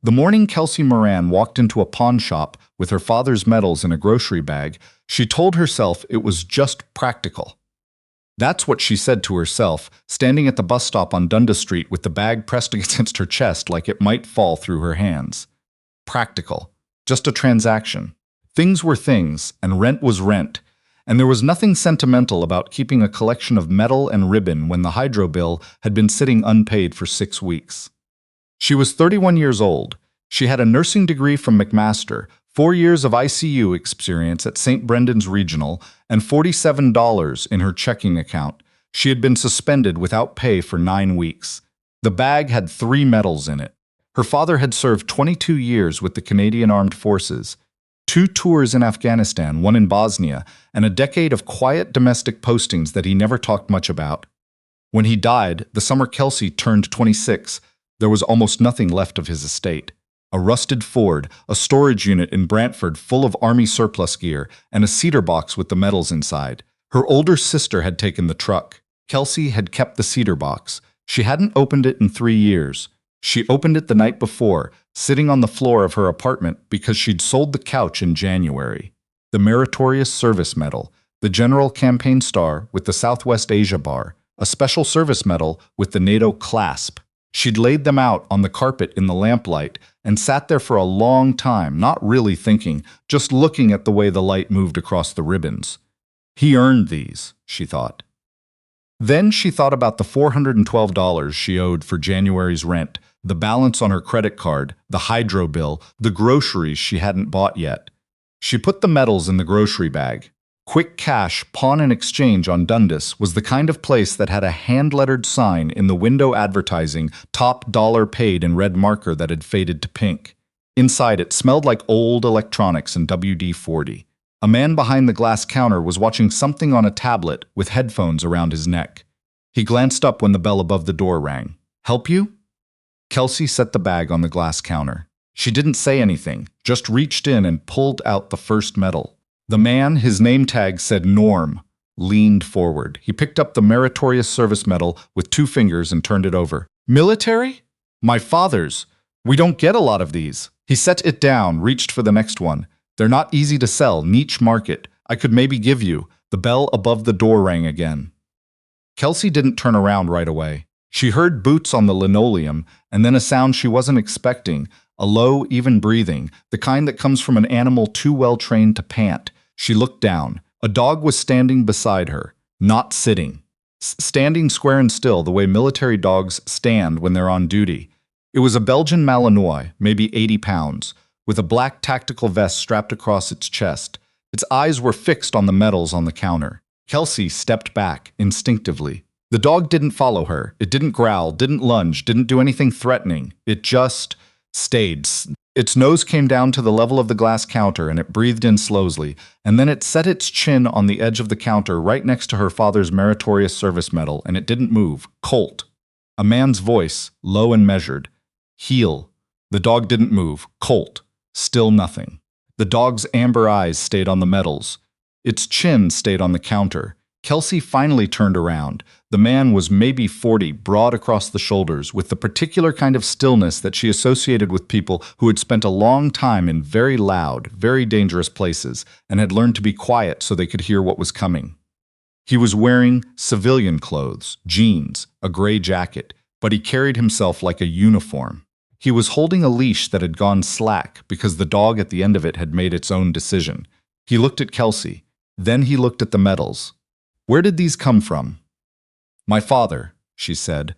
The morning Kelsey Moran walked into a pawn shop with her father's medals in a grocery bag, she told herself it was just practical. That's what she said to herself, standing at the bus stop on Dundas Street with the bag pressed against her chest like it might fall through her hands. Practical. Just a transaction. Things were things, and rent was rent. And there was nothing sentimental about keeping a collection of metal and ribbon when the hydro bill had been sitting unpaid for 6 weeks. She was 31 years old. She had a nursing degree from McMaster, 4 years of ICU experience at St. Brendan's Regional, and $47 in her checking account. She had been suspended without pay for 9 weeks. The bag had 3 medals in it. Her father had served 22 years with the Canadian Armed Forces, 2 tours in Afghanistan, 1 in Bosnia, and a decade of quiet domestic postings that he never talked much about. When he died, the summer Kelsey turned 26, there was almost nothing left of his estate. A rusted Ford, a storage unit in Brantford full of Army surplus gear, and a cedar box with the medals inside. Her older sister had taken the truck. Kelsey had kept the cedar box. She hadn't opened it in 3 years. She opened it the night before, sitting on the floor of her apartment because she'd sold the couch in January. The Meritorious Service Medal, the General Campaign Star with the Southwest Asia Bar, a Special Service Medal with the NATO clasp. She'd laid them out on the carpet in the lamplight and sat there for a long time, not really thinking, just looking at the way the light moved across the ribbons. He earned these, she thought. Then she thought about the $412 she owed for January's rent, the balance on her credit card, the hydro bill, the groceries she hadn't bought yet. She put the medals in the grocery bag. Quick Cash Pawn and Exchange on Dundas was the kind of place that had a hand-lettered sign in the window advertising top dollar paid in red marker that had faded to pink. Inside it smelled like old electronics and WD-40. A man behind the glass counter was watching something on a tablet with headphones around his neck. He glanced up when the bell above the door rang. "Help you?" Kelsey set the bag on the glass counter. She didn't say anything, just reached in and pulled out the first medal. The man, his name tag said Norm, leaned forward. He picked up the Meritorious Service Medal with 2 fingers and turned it over. "Military? My father's. We don't get a lot of these." He set it down, reached for the next one. "They're not easy to sell, niche market. I could maybe give you." The bell above the door rang again. Kelsey didn't turn around right away. She heard boots on the linoleum, and then a sound she wasn't expecting, a low, even breathing, the kind that comes from an animal too well trained to pant. She looked down. A dog was standing beside her, not sitting. Standing square and still the way military dogs stand when they're on duty. It was a Belgian Malinois, maybe 80 pounds, with a black tactical vest strapped across its chest. Its eyes were fixed on the medals on the counter. Kelsey stepped back, instinctively. The dog didn't follow her. It didn't growl, didn't lunge, didn't do anything threatening. It just stayed. Its nose came down to the level of the glass counter and it breathed in slowly, and then it set its chin on the edge of the counter right next to her father's Meritorious Service Medal, and it didn't move. Colt. A man's voice, low and measured. "Heel." The dog didn't move. Colt. Still nothing. The dog's amber eyes stayed on the medals. Its chin stayed on the counter. Kelsey finally turned around. The man was maybe 40, broad across the shoulders, with the particular kind of stillness that she associated with people who had spent a long time in very loud, very dangerous places and had learned to be quiet so they could hear what was coming. He was wearing civilian clothes, jeans, a gray jacket, but he carried himself like a uniform. He was holding a leash that had gone slack because the dog at the end of it had made its own decision. He looked at Kelsey. Then he looked at the medals. "Where did these come from?" "My father," she said.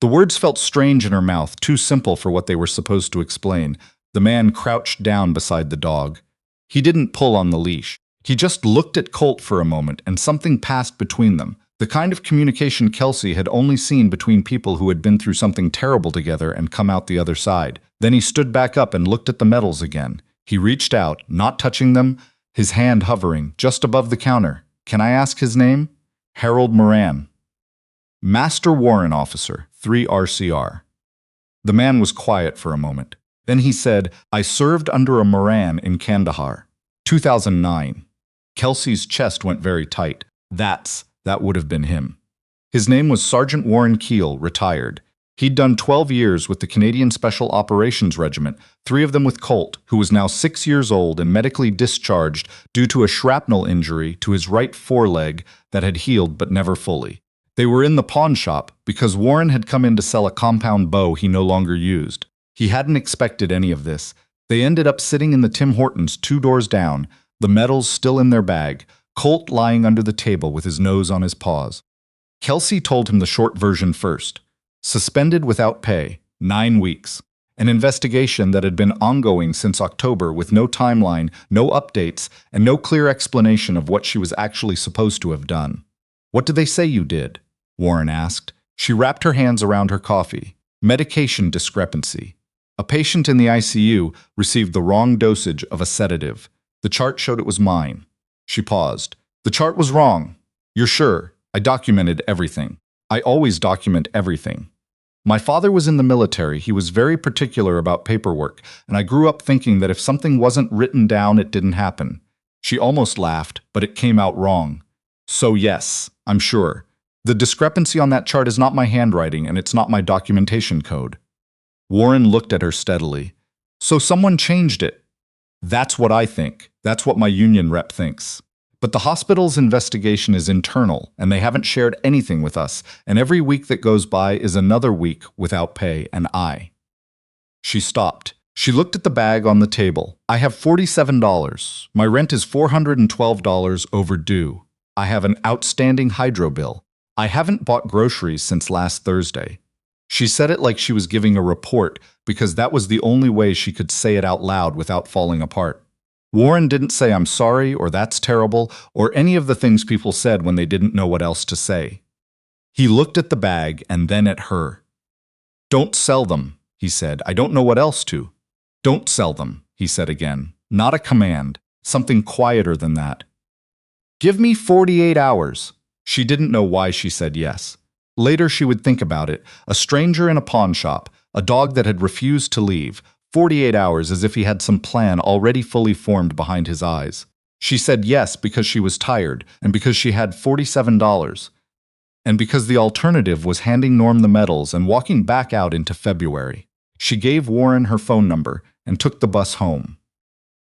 The words felt strange in her mouth, too simple for what they were supposed to explain. The man crouched down beside the dog. He didn't pull on the leash. He just looked at Colt for a moment, and something passed between them. The kind of communication Kelsey had only seen between people who had been through something terrible together and come out the other side. Then he stood back up and looked at the medals again. He reached out, not touching them, his hand hovering just above the counter. "Can I ask his name?" "Harold Moran." "Master Warrant Officer, 3 RCR. The man was quiet for a moment. Then he said, "I served under a Moran in Kandahar. 2009. Kelsey's chest went very tight. That would have been him. His name was Sergeant Warren Keel, retired. He'd done 12 years with the Canadian Special Operations Regiment, 3 of them with Colt, who was now 6 years old and medically discharged due to a shrapnel injury to his right foreleg that had healed but never fully. They were in the pawn shop because Warren had come in to sell a compound bow he no longer used. He hadn't expected any of this. They ended up sitting in the Tim Hortons 2 doors down, the medals still in their bag, Colt lying under the table with his nose on his paws. Kelsey told him the short version first. Suspended without pay, 9 weeks. An investigation that had been ongoing since October with no timeline, no updates, and no clear explanation of what she was actually supposed to have done. "What did they say you did?" Warren asked. She wrapped her hands around her coffee. Medication discrepancy. A patient in the ICU received the wrong dosage of a sedative. The chart showed it was mine. She paused. "The chart was wrong." "You're sure?" "I documented everything. I always document everything. My father was in the military. He was very particular about paperwork, and I grew up thinking that if something wasn't written down, it didn't happen." She almost laughed, but it came out wrong. "So yes, I'm sure. The discrepancy on that chart is not my handwriting, and it's not my documentation code." Warren looked at her steadily. "So someone changed it." "That's what I think. That's what my union rep thinks. But the hospital's investigation is internal, and they haven't shared anything with us, and every week that goes by is another week without pay, and She stopped. She looked at the bag on the table. "I have $47. My rent is $412 overdue. I have an outstanding hydro bill. I haven't bought groceries since last Thursday." She said it like she was giving a report, because that was the only way she could say it out loud without falling apart. Warren didn't say "I'm sorry" or "that's terrible" or any of the things people said when they didn't know what else to say. He looked at the bag and then at her. "Don't sell them," he said. "I don't know what else to." "Don't sell them," he said again. Not a command, something quieter than that. "Give me 48 hours. She didn't know why she said yes. Later she would think about it. A stranger in a pawn shop, a dog that had refused to leave. 48 hours, as if he had some plan already fully formed behind his eyes. She said yes because she was tired, and because she had $47. And because the alternative was handing Norm the medals and walking back out into February. She gave Warren her phone number and took the bus home.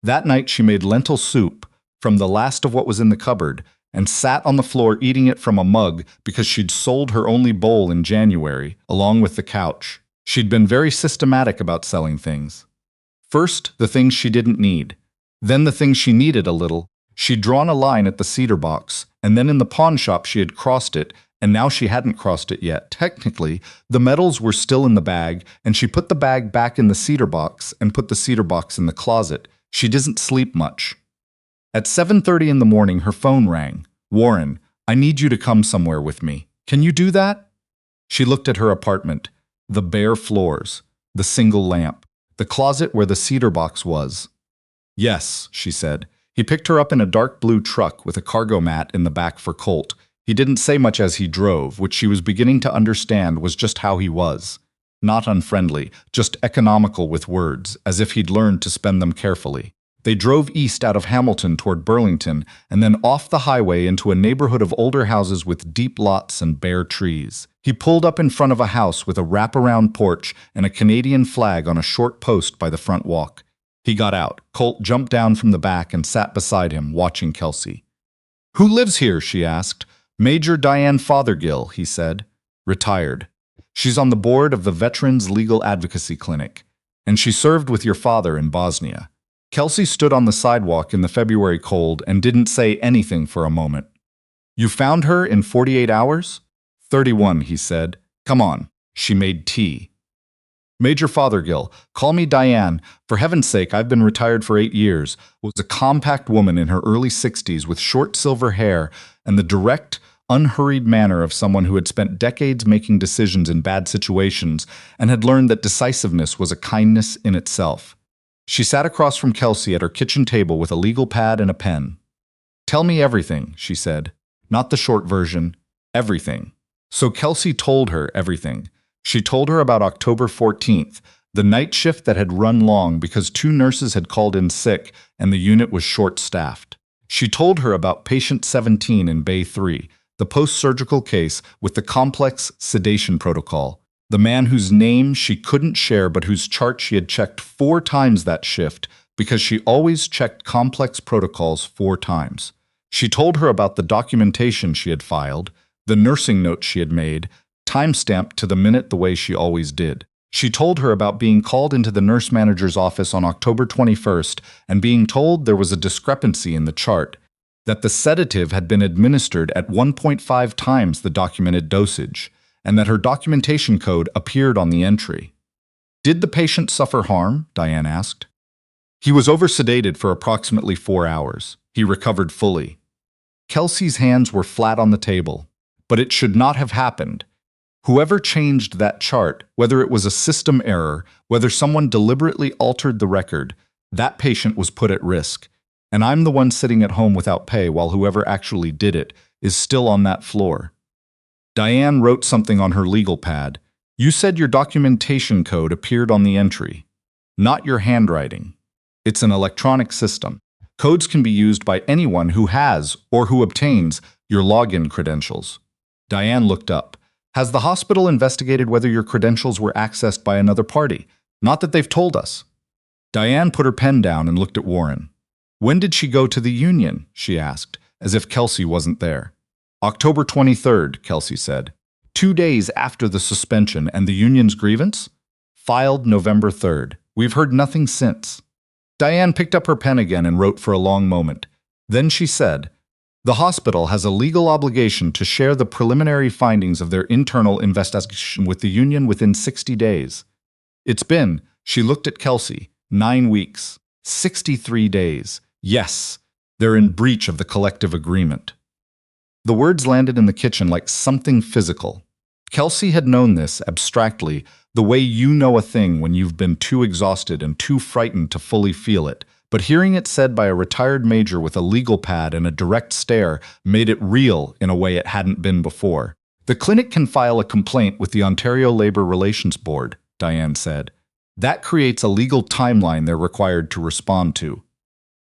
That night she made lentil soup from the last of what was in the cupboard and sat on the floor eating it from a mug because she'd sold her only bowl in January, along with the couch. She'd been very systematic about selling things. First, the things she didn't need. Then the things she needed a little. She'd drawn a line at the cedar box, and then in the pawn shop she had crossed it, and now she hadn't crossed it yet. Technically, the medals were still in the bag, and she put the bag back in the cedar box and put the cedar box in the closet. She doesn't sleep much. At 7:30 in the morning, her phone rang. "Warren, I need you to come somewhere with me. Can you do that?" She looked at her apartment. The bare floors, the single lamp, the closet where the cedar box was. "Yes," she said. He picked her up in a dark blue truck with a cargo mat in the back for Colt. He didn't say much as he drove, which she was beginning to understand was just how he was. Not unfriendly, just economical with words, as if he'd learned to spend them carefully. They drove east out of Hamilton toward Burlington, and then off the highway into a neighborhood of older houses with deep lots and bare trees. He pulled up in front of a house with a wraparound porch and a Canadian flag on a short post by the front walk. He got out. Colt jumped down from the back and sat beside him, watching Kelsey. "Who lives here?" she asked. "Major Diane Fothergill," he said. "Retired. She's on the board of the Veterans Legal Advocacy Clinic, and she served with your father in Bosnia." Kelsey stood on the sidewalk in the February cold and didn't say anything for a moment. "You found her in 48 hours?" 31, he said. "Come on." She made tea. "Major Fothergill, call me Diane. For heaven's sake, I've been retired for 8 years, was a compact woman in her early 60s with short silver hair and the direct, unhurried manner of someone who had spent decades making decisions in bad situations and had learned that decisiveness was a kindness in itself. She sat across from Kelsey at her kitchen table with a legal pad and a pen. "Tell me everything," she said. "Not the short version. Everything." So Kelsey told her everything. She told her about October 14th, the night shift that had run long because 2 nurses had called in sick and the unit was short-staffed. She told her about patient 17 in Bay 3, the post-surgical case with the complex sedation protocol. The man whose name she couldn't share but whose chart she had checked 4 times that shift because she always checked complex protocols 4 times. She told her about the documentation she had filed, the nursing notes she had made, time-stamped to the minute the way she always did. She told her about being called into the nurse manager's office on October 21st and being told there was a discrepancy in the chart, that the sedative had been administered at 1.5 times the documented dosage, and that her documentation code appeared on the entry. Did the patient suffer harm? Diane asked. He was over-sedated for approximately 4 hours. He recovered fully. Kelsey's hands were flat on the table. But it should not have happened. Whoever changed that chart, whether it was a system error, whether someone deliberately altered the record, that patient was put at risk. And I'm the one sitting at home without pay while whoever actually did it is still on that floor. Diane wrote something on her legal pad. You said your documentation code appeared on the entry, not your handwriting. It's an electronic system. Codes can be used by anyone who has or who obtains your login credentials. Diane looked up. Has the hospital investigated whether your credentials were accessed by another party? Not that they've told us. Diane put her pen down and looked at Warren. When did she go to the union? She asked, as if Kelsey wasn't there. October 23rd, Kelsey said. 2 days after the suspension and the union's grievance? Filed November 3rd. We've heard nothing since. Diane picked up her pen again and wrote for a long moment. Then she said, the hospital has a legal obligation to share the preliminary findings of their internal investigation with the union within 60 days. It's been, she looked at Kelsey, 9 weeks, 63 days. Yes, they're in breach of the collective agreement. The words landed in the kitchen like something physical. Kelsey had known this abstractly, the way you know a thing when you've been too exhausted and too frightened to fully feel it. But hearing it said by a retired major with a legal pad and a direct stare made it real in a way it hadn't been before. The clinic can file a complaint with the Ontario Labour Relations Board, Diane said. That creates a legal timeline they're required to respond to.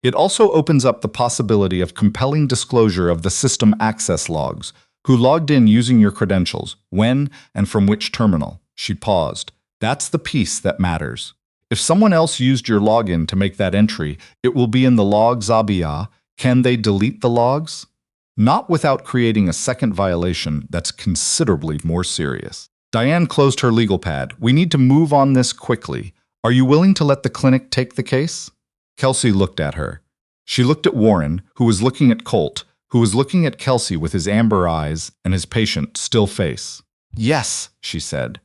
It also opens up the possibility of compelling disclosure of the system access logs, who logged in using your credentials, when and from which terminal. She paused. That's the piece that matters. If someone else used your login to make that entry, it will be in the logs ABIA. Can they delete the logs? Not without creating a second violation that's considerably more serious. Diane closed her legal pad. We need to move on this quickly. Are you willing to let the clinic take the case? Kelsey looked at her. She looked at Warren, who was looking at Colt, who was looking at Kelsey with his amber eyes and his patient, still face. Yes, she said.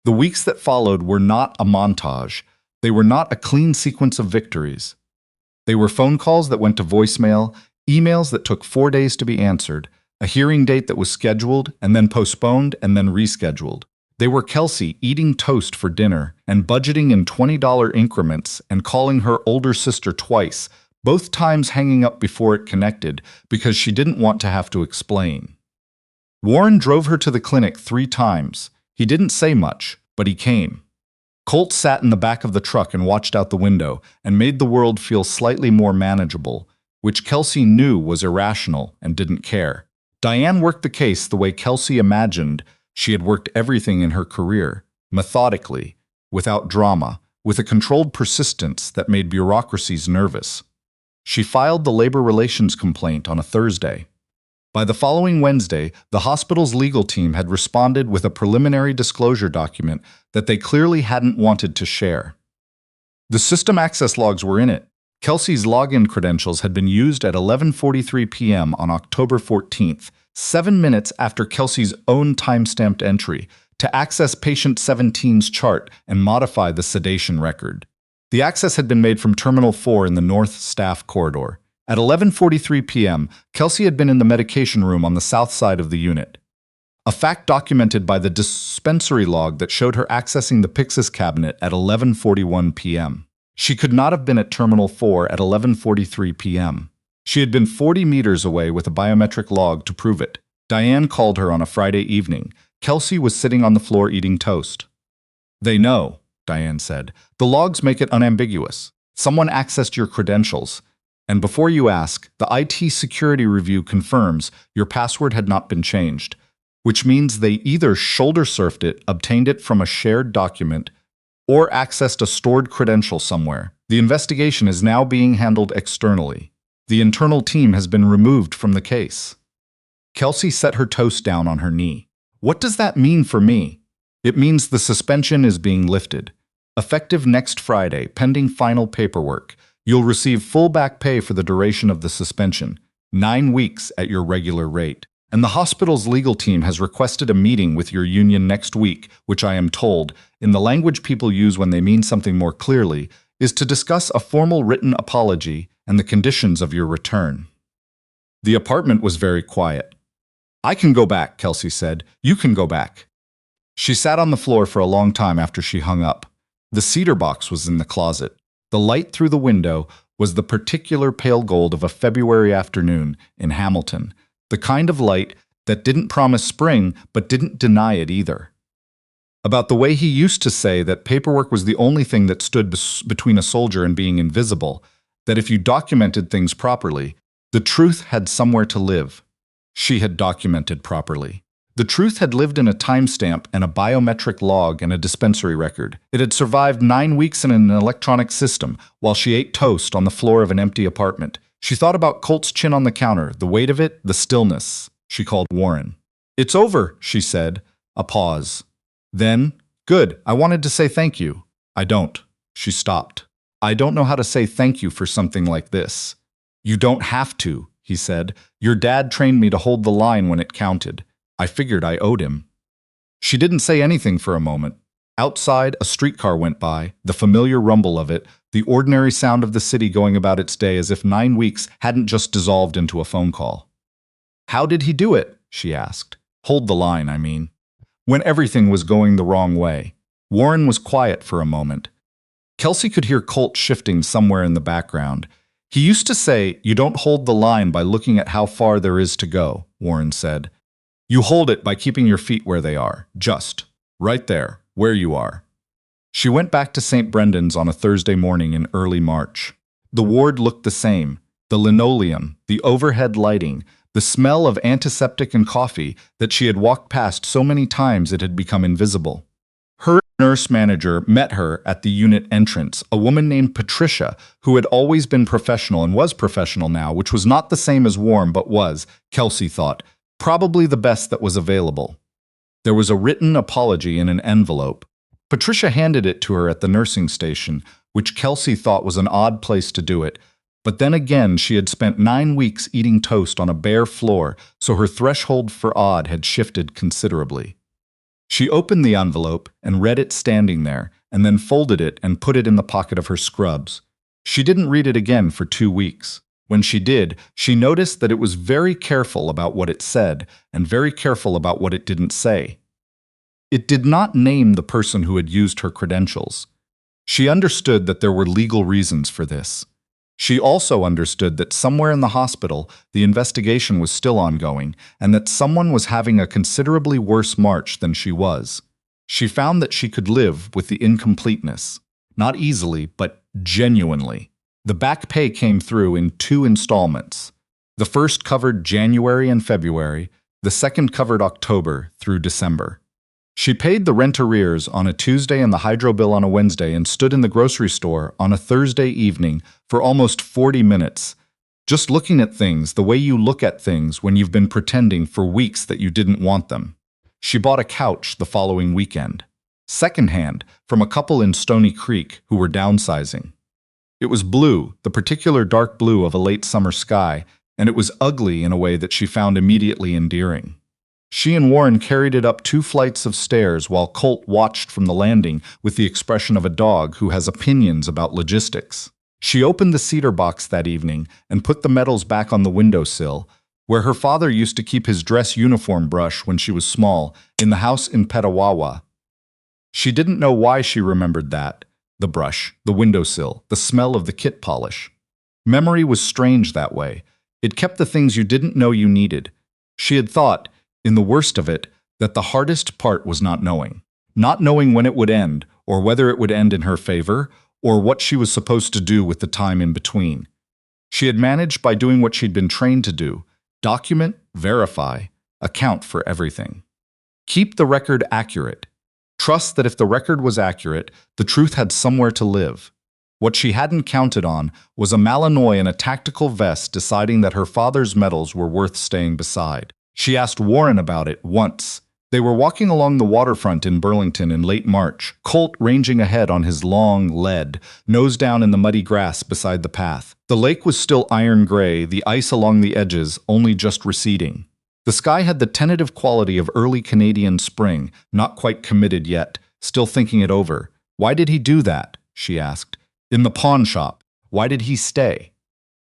The weeks that followed were not a montage. They were not a clean sequence of victories. They were phone calls that went to voicemail, emails that took 4 days to be answered, a hearing date that was scheduled and then postponed and then rescheduled. They were Kelsey eating toast for dinner and budgeting in $20 increments and calling her older sister twice, both times hanging up before it connected because she didn't want to have to explain. Warren drove her to the clinic 3 times. He didn't say much, but he came. Colt sat in the back of the truck and watched out the window and made the world feel slightly more manageable, which Kelsey knew was irrational and didn't care. Diane worked the case the way Kelsey imagined she had worked everything in her career, methodically, without drama, with a controlled persistence that made bureaucracies nervous. She filed the labor relations complaint on a Thursday. By the following Wednesday, the hospital's legal team had responded with a preliminary disclosure document that they clearly hadn't wanted to share. The system access logs were in it. Kelsey's login credentials had been used at 11:43 p.m. on October 14th, 7 minutes after Kelsey's own time-stamped entry, to access patient 17's chart and modify the sedation record. The access had been made from Terminal 4 in the North Staff Corridor. At 11:43 p.m., Kelsey had been in the medication room on the south side of the unit. A fact documented by the dispensary log that showed her accessing the Pyxis cabinet at 11:41 p.m. She could not have been at Terminal 4 at 11:43 p.m. She had been 40 meters away with a biometric log to prove it. Diane called her on a Friday evening. Kelsey was sitting on the floor eating toast. They know, Diane said. The logs make it unambiguous. Someone accessed your credentials. And before you ask, the IT security review confirms your password had not been changed. which means they either shoulder surfed it, obtained it from a shared document, or accessed a stored credential somewhere. The investigation is now being handled externally. The internal team has been removed from the case. Kelsey set her toast down on her knee. What does that mean for me? It means the suspension is being lifted. Effective next Friday, pending final paperwork. You'll receive full back pay for the duration of the suspension, 9 weeks at your regular rate. And the hospital's legal team has requested a meeting with your union next week, which I am told, in the language people use when they mean something more clearly, is to discuss a formal written apology and the conditions of your return. The apartment was very quiet. I can go back, Kelsey said. You can go back. She sat on the floor for a long time after she hung up. The cedar box was in the closet. The light through the window was the particular pale gold of a February afternoon in Hamilton, the kind of light that didn't promise spring but didn't deny it either. About the way he used to say that paperwork was the only thing that stood between a soldier and being invisible, that if you documented things properly, the truth had somewhere to live. She had documented properly. The truth had lived in a timestamp and a biometric log and a dispensary record. It had survived 9 weeks in an electronic system while she ate toast on the floor of an empty apartment. She thought about Colt's chin on the counter, the weight of it, the stillness. She called Warren. It's over, she said. A pause. Then, good, I wanted to say thank you. I don't. She stopped. I don't know how to say thank you for something like this. You don't have to, he said. Your dad trained me to hold the line when it counted. I figured I owed him. She didn't say anything for a moment. Outside, a streetcar went by, the familiar rumble of it, the ordinary sound of the city going about its day as if 9 weeks hadn't just dissolved into a phone call. How did he do it? She asked. Hold the line, I mean. When everything was going the wrong way. Warren was quiet for a moment. Kelsey could hear Colt shifting somewhere in the background. He used to say, you don't hold the line by looking at how far there is to go, Warren said. You hold it by keeping your feet where they are, just, right there, where you are. She went back to St. Brendan's on a Thursday morning in early March. The ward looked the same. The linoleum, the overhead lighting, the smell of antiseptic and coffee that she had walked past so many times it had become invisible. Her nurse manager met her at the unit entrance, a woman named Patricia, who had always been professional and was professional now, which was not the same as warm but was, Kelsey thought, probably the best that was available. There was a written apology in an envelope. Patricia handed it to her at the nursing station, which Kelsey thought was an odd place to do it, but then again she had spent 9 weeks eating toast on a bare floor, so her threshold for odd had shifted considerably. She opened the envelope and read it standing there, and then folded it and put it in the pocket of her scrubs. She didn't read it again for 2 weeks. When she did, she noticed that it was very careful about what it said and very careful about what it didn't say. It did not name the person who had used her credentials. She understood that there were legal reasons for this. She also understood that somewhere in the hospital, the investigation was still ongoing and that someone was having a considerably worse March than she was. She found that she could live with the incompleteness. Not easily, but genuinely. The back pay came through in 2 installments. The first covered January and February, the second covered October through December. She paid the rent arrears on a Tuesday and the hydro bill on a Wednesday and stood in the grocery store on a Thursday evening for almost 40 minutes, just looking at things the way you look at things when you've been pretending for weeks that you didn't want them. She bought a couch the following weekend, secondhand from a couple in Stony Creek who were downsizing. It was blue, the particular dark blue of a late summer sky, and it was ugly in a way that she found immediately endearing. She and Warren carried it up 2 flights of stairs while Colt watched from the landing with the expression of a dog who has opinions about logistics. She opened the cedar box that evening and put the medals back on the windowsill, where her father used to keep his dress uniform brush when she was small, in the house in Petawawa. She didn't know why she remembered that. The brush, the windowsill, the smell of the kit polish. Memory was strange that way. It kept the things you didn't know you needed. She had thought, in the worst of it, that the hardest part was not knowing. Not knowing when it would end, or whether it would end in her favor, or what she was supposed to do with the time in between. She had managed by doing what she'd been trained to do: document, verify, account for everything. Keep the record accurate. Trust that if the record was accurate, the truth had somewhere to live. What she hadn't counted on was a Malinois in a tactical vest deciding that her father's medals were worth staying beside. She asked Warren about it once. They were walking along the waterfront in Burlington in late March, Colt ranging ahead on his long lead, nose down in the muddy grass beside the path. The lake was still iron gray, the ice along the edges only just receding. The sky had the tentative quality of early Canadian spring, not quite committed yet, still thinking it over. Why did he do that? She asked. In the pawn shop. Why did he stay?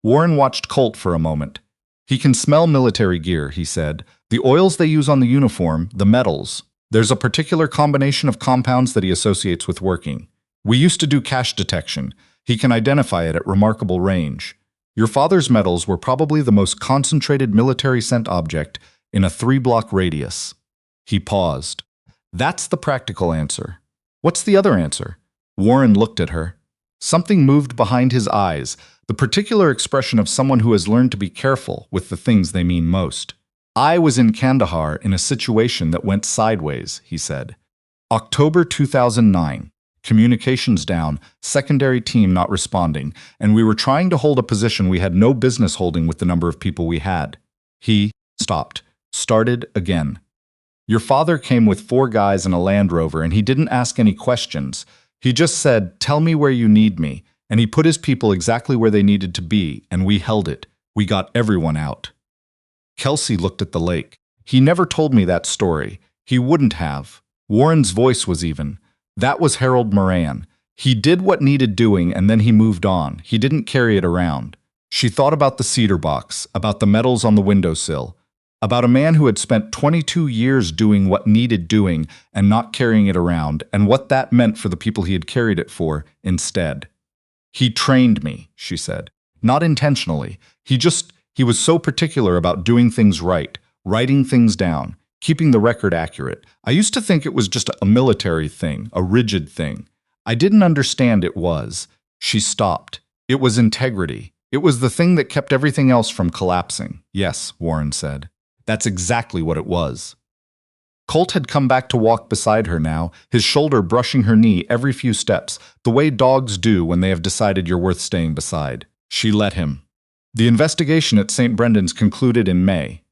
Warren watched Colt for a moment. He can smell military gear, he said. The oils they use on the uniform, the metals. There's a particular combination of compounds that he associates with working. We used to do cash detection. He can identify it at remarkable range. Your father's metals were probably the most concentrated military scent object in a 3-block radius. He paused. That's the practical answer. What's the other answer? Warren looked at her. Something moved behind his eyes, the particular expression of someone who has learned to be careful with the things they mean most. I was in Kandahar in a situation that went sideways, he said. October 2009. Communications down, secondary team not responding, and we were trying to hold a position we had no business holding with the number of people we had. He stopped, started again. Your father came with 4 guys in a Land Rover and he didn't ask any questions. He just said, tell me where you need me, and he put his people exactly where they needed to be, and we held it. We got everyone out. Kelsey looked at the lake. He never told me that story. He wouldn't have. Warren's voice was even. That was Harold Moran. He did what needed doing and then he moved on. He didn't carry it around. She thought about the cedar box, about the medals on the windowsill, about a man who had spent 22 years doing what needed doing and not carrying it around, and what that meant for the people he had carried it for instead. He trained me, she said. Not intentionally. He was so particular about doing things right, writing things down, keeping the record accurate. I used to think it was just a military thing, a rigid thing. I didn't understand it was. She stopped. It was integrity. It was the thing that kept everything else from collapsing. Yes, Warren said. That's exactly what it was. Colt had come back to walk beside her now, his shoulder brushing her knee every few steps, the way dogs do when they have decided you're worth staying beside. She let him. The investigation at St. Brendan's concluded in May.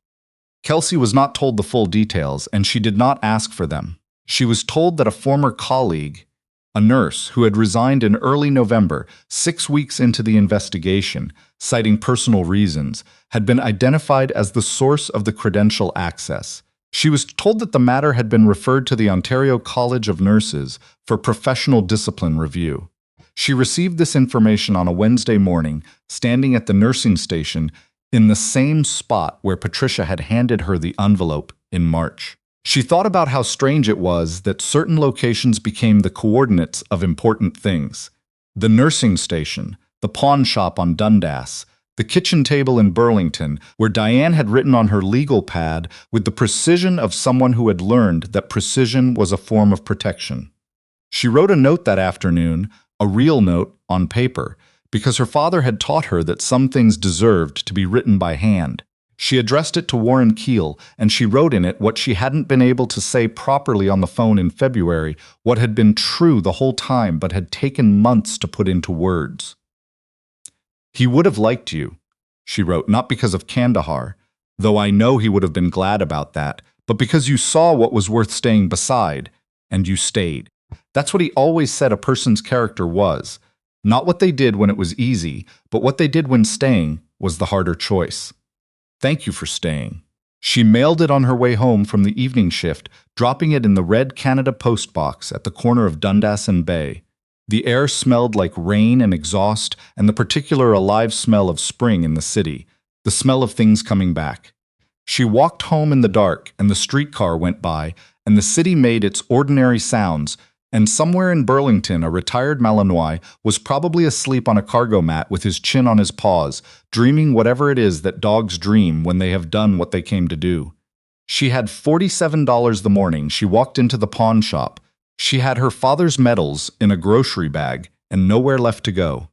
Kelsey was not told the full details, and she did not ask for them. She was told that a former colleague, a nurse who had resigned in early November, 6 weeks into the investigation, citing personal reasons, had been identified as the source of the credential access. She was told that the matter had been referred to the Ontario College of Nurses for professional discipline review. She received this information on a Wednesday morning, standing at the nursing station in the same spot where Patricia had handed her the envelope in March. She thought about how strange it was that certain locations became the coordinates of important things. The nursing station, the pawn shop on Dundas, the kitchen table in Burlington, where Diane had written on her legal pad with the precision of someone who had learned that precision was a form of protection. She wrote a note that afternoon, a real note on paper, because her father had taught her that some things deserved to be written by hand. She addressed it to Warren Keel, and she wrote in it what she hadn't been able to say properly on the phone in February, what had been true the whole time but had taken months to put into words. He would have liked you, she wrote, not because of Kandahar, though I know he would have been glad about that, but because you saw what was worth staying beside, and you stayed. That's what he always said a person's character was. Not what they did when it was easy, but what they did when staying was the harder choice. Thank you for staying. She mailed it on her way home from the evening shift, dropping it in the red Canada Post box at the corner of Dundas and Bay. The air smelled like rain and exhaust and the particular alive smell of spring in the city, the smell of things coming back. She walked home in the dark, and the streetcar went by, and the city made its ordinary sounds, and somewhere in Burlington a retired Malinois was probably asleep on a cargo mat with his chin on his paws, dreaming whatever it is that dogs dream when they have done what they came to do. She had $47 the morning she walked into the pawn shop. She had her father's medals in a grocery bag and nowhere left to go.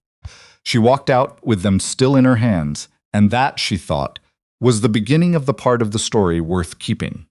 She walked out with them still in her hands, and that, she thought, was the beginning of the part of the story worth keeping.